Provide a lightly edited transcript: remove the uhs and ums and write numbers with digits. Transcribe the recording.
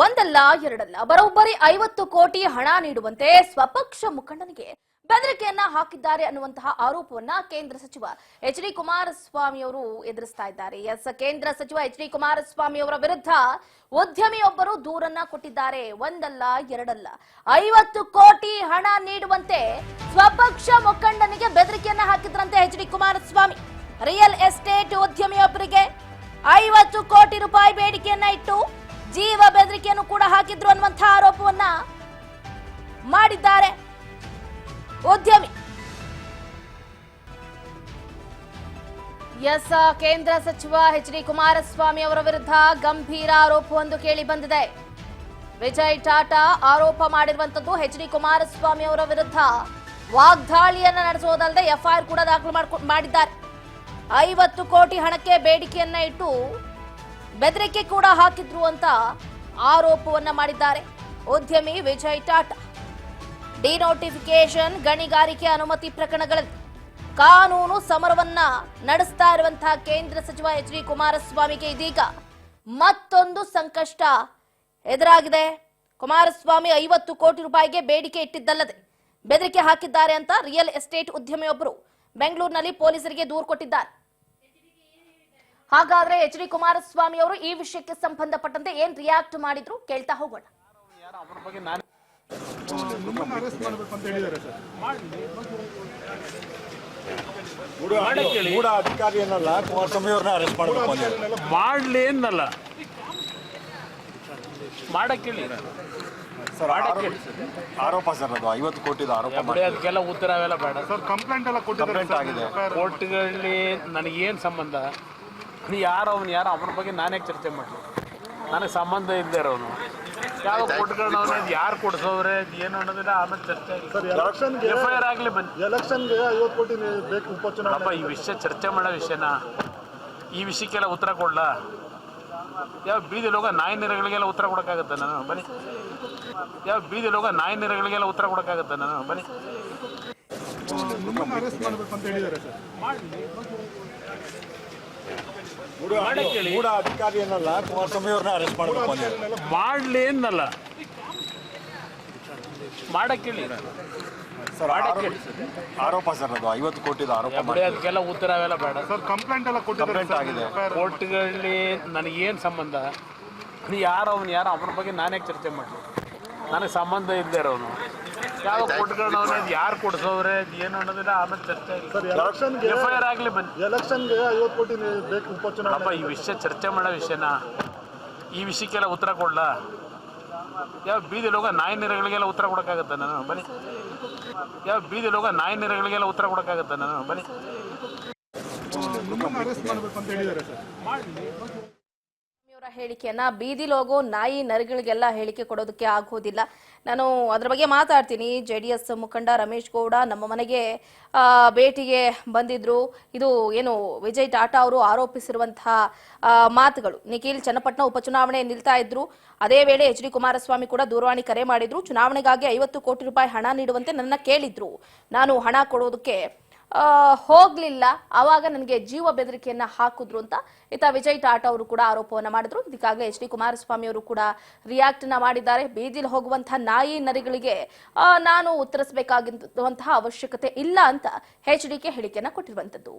ಒಂದಲ್ಲ ಎರಡಲ್ಲ ಬರೋಬ್ಬರಿ 50 ಕೋಟಿ ಹಣ ನೀಡುವಂತೆ ಸ್ವಪಕ್ಷ ಮುಖಂಡನಿಗೆ ಬೆದರಿಕೆಯನ್ನ ಹಾಕಿದ್ದಾರೆ ಅನ್ನುವಂತಹ ಆರೋಪವನ್ನ ಕೇಂದ್ರ ಸಚಿವ ಎಚ್ ಡಿ ಕುಮಾರಸ್ವಾಮಿ ಅವರು ಎದುರಿಸ್ತಾ ಇದ್ದಾರೆ. ಕೇಂದ್ರ ಸಚಿವ ಎಚ್ ಡಿ ಕುಮಾರಸ್ವಾಮಿ ಅವರ ವಿರುದ್ಧ ಉದ್ಯಮಿಯೊಬ್ಬರು ದೂರನ್ನ ಕೊಟ್ಟಿದ್ದಾರೆ. ಒಂದಲ್ಲ ಎರಡಲ್ಲ 50 ಕೋಟಿ ಹಣ ನೀಡುವಂತೆ ಸ್ವಪಕ್ಷ ಮುಖಂಡನಿಗೆ ಬೆದರಿಕೆಯನ್ನ ಹಾಕಿದ್ರಂತೆ H D Kumaraswamy. Real estate ಉದ್ಯಮಿಯೊಬ್ಬರಿಗೆ 50 ಕೋಟಿ ರೂಪಾಯಿ ಬೇಡಿಕೆಯನ್ನ ಇಟ್ಟು ಜೀವ ಬೆದರಿಕೆಯನ್ನು ಕೂಡ ಹಾಕಿದ್ರು ಅನ್ನುವಂತಹ ಆರೋಪವನ್ನ ಮಾಡಿದ್ದಾರೆ ಉದ್ಯಮಿ. ಕೇಂದ್ರ ಸಚಿವ ಎಚ್ ಡಿ ಕುಮಾರಸ್ವಾಮಿ ಅವರ ವಿರುದ್ಧ ಗಂಭೀರ ಆರೋಪವೊಂದು ಕೇಳಿ ಬಂದಿದೆ. ವಿಜಯ್ ಟಾಟಾ ಆರೋಪ ಮಾಡಿರುವಂತದ್ದು ಎಚ್ ಡಿ ಕುಮಾರಸ್ವಾಮಿ ಅವರ ವಿರುದ್ಧ ವಾಗ್ದಾಳಿಯನ್ನ ನಡೆಸುವುದಲ್ಲದೆ ಎಫ್ಐಆರ್ ಕೂಡ ದಾಖಲು ಮಾಡಿದ್ದಾರೆ. 50 ಕೋಟಿ ಹಣಕ್ಕೆ ಬೇಡಿಕೆಯನ್ನ ಇಟ್ಟು ಬೆದರಿಕೆ ಕೂಡ ಹಾಕಿದ್ರು ಅಂತ ಆರೋಪವನ್ನ ಮಾಡಿದ್ದಾರೆ ಉದ್ಯಮಿ ವಿಜಯ್ ಟಾಟಾ. ಡಿನೋಟಿಫಿಕೇಶನ್ ಗಣಿಗಾರಿಕೆ ಅನುಮತಿ ಪ್ರಕರಣಗಳಲ್ಲಿ ಕಾನೂನು ಸಮರವನ್ನ ನಡೆಸ್ತಾ ಇರುವಂತಹ ಕೇಂದ್ರ ಸಚಿವ ಎಚ್ ಡಿ ಕುಮಾರಸ್ವಾಮಿಗೆ ಇದೀಗ ಮತ್ತೊಂದು ಸಂಕಷ್ಟ ಎದುರಾಗಿದೆ. ಕುಮಾರಸ್ವಾಮಿ 50 ಕೋಟಿ ರೂಪಾಯಿಗೆ ಬೇಡಿಕೆ ಇಟ್ಟಿದ್ದಲ್ಲದೆ ಬೆದರಿಕೆ ಹಾಕಿದ್ದಾರೆ ಅಂತ ರಿಯಲ್ ಎಸ್ಟೇಟ್ ಉದ್ಯಮಿಯೊಬ್ಬರು ಬೆಂಗಳೂರಿನಲ್ಲಿ ಪೊಲೀಸರಿಗೆ ದೂರು ಕೊಟ್ಟಿದ್ದಾರೆ. ಹಾಗಾದ್ರೆ ಎಚ್ ಡಿ ಕುಮಾರಸ್ವಾಮಿ ಅವರು ಈ ವಿಷಯಕ್ಕೆ ಸಂಬಂಧಪಟ್ಟಂತೆ ಏನ್ ರಿಯಾಕ್ಟ್ ಮಾಡಿದ್ರು ಕೇಳ್ತಾ ಹೋಗೋಣ. ಅಧಿಕಾರಿಯನ್ನಲ್ಲ ಕುಮಾರಸ್ವಾಮಿ ಅವ್ರನ್ನ ಅರೆಸ್ಟ್ ಮಾಡ್ಲಿ ಅನ್ನಲ್ಲ ಮಾಡಕ್ಕೇಳಿ ಸರ್. ಆರೋಪ ಸರ್, ಅದು 50 ಕೋಟಿದ ಆರೋಪ. ಅದಕ್ಕೆಲ್ಲ ಉತ್ತರ ಅವೆಲ್ಲ ಬೇಡ ಸರ್. ಕಂಪ್ಲೇಂಟ್ ಆಗಿದೆ ಕೋರ್ಟ್ಗಳಲ್ಲಿ ನನಗೇನು ಸಂಬಂಧ? ಯಾರು ಅವನ ಬಗ್ಗೆ ನಾನೇ ಚರ್ಚೆ ಮಾಡಲಿ. ನನಗೆ ಸಂಬಂಧ ಇಲ್ಲದೆ ಇರೋನು ಯಾವ ಕೋರ್ಟ್ಗಳನ್ನ ಯಾರು ಕೊಡಿಸೋದ್ರೆ ಏನು ಅನ್ನೋದಿಲ್ಲ. ಆಮೇಲೆ ಚರ್ಚೆ ಎಫ್ಐಆರ್ ಆಗಲಿ ಬನ್ನಿ. ಎಲೆಕ್ಷನ್ಗೆ 50 ಕೋಟಿ ಬೇಕು ಉಪಚುನಾವಣೆ. ಈ ವಿಷಯ ಚರ್ಚೆ ಮಾಡೋ ವಿಷಯನ ಈ ವಿಷಯಕ್ಕೆಲ್ಲ ಉತ್ತರ ಕೊಡ್ಲಾ? ಯಾವ ಬೀದಿ ಲೋಕ ನಾಯಿ ನೆರೆಗಳಿಗೆಲ್ಲ ಉತ್ತರ ಕೊಡೋಕ್ಕಾಗತ್ತೆ ನಾನು? ಬನ್ನಿ. ಯಾವ ಬೀದಿ ಲೋಕ ನಾಯಿ ನೆರೆಗಳಿಗೆಲ್ಲ ಉತ್ತರ ಕೊಡೋಕ್ಕಾಗತ್ತೆ ನಾನು? ಬನ್ನಿ. ಅಧಿಕಾರಿಯನ್ನಲ್ಲ ಕುಮಾರಸ್ವಾಮಿ ಅವ್ರನ್ನ ಅರೆಸ್ಟ್ ಮಾಡ್ಲಿ ಅನ್ನಲ್ಲ ಮಾಡಕ್ಕೇಳಿ ಸರ್. ಆರೋಪ ಸರ್, ಅದು 50 ಕೋಟಿದ ಆರೋಪ. ಅದಕ್ಕೆಲ್ಲ ಉತ್ತರ ಅವೆಲ್ಲ ಬೇಡ ಸರ್. ಕಂಪ್ಲೇಂಟ್ ಆಗಿದೆ ಕೋರ್ಟ್ಗಳಲ್ಲಿ ನನಗೇನು ಸಂಬಂಧ? ಯಾರು ಅವನ ಬಗ್ಗೆ ನಾನೇ ಚರ್ಚೆ ಮಾಡಲಿ. ನನಗೆ ಸಂಬಂಧ ಇಲ್ಲದೆ ಇರೋನು ಯಾವ ಕೋರ್ಟ್ಗಳನ್ನ ಯಾರು ಕೊಡಿಸೋದ್ರೆ ಏನು ಅನ್ನೋದಿಲ್ಲ. ಆಮೇಲೆ ಚರ್ಚೆ ಎಫ್ಐಆರ್ ಆಗಲಿ ಬನ್ನಿ. ಎಲೆಕ್ಷನ್ಗೆ 50 ಕೋಟಿ ಬೇಕು ಉಪಚುನಾವಣೆ. ಈ ವಿಷಯ ಚರ್ಚೆ ಮಾಡೋ ವಿಷಯನ ಈ ವಿಷಯಕ್ಕೆಲ್ಲ ಉತ್ತರ ಕೊಡ್ಲಾ? ಯಾವ ಬೀದಿ ಲೋಕ ನಾಯಿ ನೆರೆಗಳಿಗೆಲ್ಲ ಉತ್ತರ ಕೊಡೋಕ್ಕಾಗತ್ತೆ ನಾನು? ಬನ್ನಿ. ಯಾವ ಬೀದಿ ಲೋಕ ನಾಯಿ ನೆರೆಗಳಿಗೆಲ್ಲ ಉತ್ತರ ಕೊಡೋಕ್ಕಾಗತ್ತೆ ನಾನು? ಬನ್ನಿ. ಹೇಳಿಕೆಯನ್ನ ಬೀದಿ ಲೋಗೋ ನಾಯಿ ನರಿಗಳಿಗೆಲ್ಲ ಹೇಳಿಕೆ ಕೊಡೋದಕ್ಕೆ ಆಗೋದಿಲ್ಲ. ನಾನು ಅದರ ಬಗ್ಗೆ ಮಾತಾಡ್ತೀನಿ. ಜೆಡಿಎಸ್ ಮುಖಂಡ ರಮೇಶ್ ಗೌಡ ನಮ್ಮ ಮನೆಗೆ ಭೇಟಿಗೆ ಬಂದಿದ್ರು. ಇದು ಏನು ವಿಜಯ್ ಟಾಟಾ ಅವರು ಆರೋಪಿಸಿರುವಂತಹ ಮಾತುಗಳು. ನಿಖಿಲ್ ಚನ್ನಪಟ್ಟಣ ಉಪಚುನಾವಣೆ ನಿಲ್ತಾ ಇದ್ರು. ಅದೇ ವೇಳೆ ಎಚ್ ಡಿ ಕುಮಾರಸ್ವಾಮಿ ಕೂಡ ದೂರವಾಣಿ ಕರೆ ಮಾಡಿದ್ರು. ಚುನಾವಣೆಗಾಗಿ 50 ಕೋಟಿ ರೂಪಾಯಿ ಹಣ ನೀಡುವಂತೆ ನನ್ನ ಕೇಳಿದ್ರು. ನಾನು ಹಣ ಕೊಡೋದಕ್ಕೆ ಹೋಗ್ಲಿಲ್ಲ. ಆವಾಗ ನನಗೆ ಜೀವ ಬೆದರಿಕೆಯನ್ನ ಹಾಕಿದ್ರು ಅಂತ ಇತ್ತ ವಿಜಯ್ ಟಾಟಾ ಅವರು ಕೂಡ ಆರೋಪವನ್ನ ಮಾಡಿದ್ರು. ಇದಕ್ಕಾಗಲೇ ಎಚ್ ಡಿ ಕುಮಾರಸ್ವಾಮಿ ಅವರು ಕೂಡ ರಿಯಾಕ್ಟ್ ನ ಮಾಡಿದ್ದಾರೆ. ಬೀದಿಲಿ ಹೋಗುವಂತಹ ನಾಯಿ ನರಿಗಳಿಗೆ ನಾನು ಉತ್ತರಿಸಬೇಕಾಗಿರುವಂತಹ ಅವಶ್ಯಕತೆ ಇಲ್ಲ ಅಂತ ಎಚ್ ಡಿಗೆ ಹೇಳಿಕೆಯನ್ನ ಕೊಟ್ಟಿರುವಂತದ್ದು.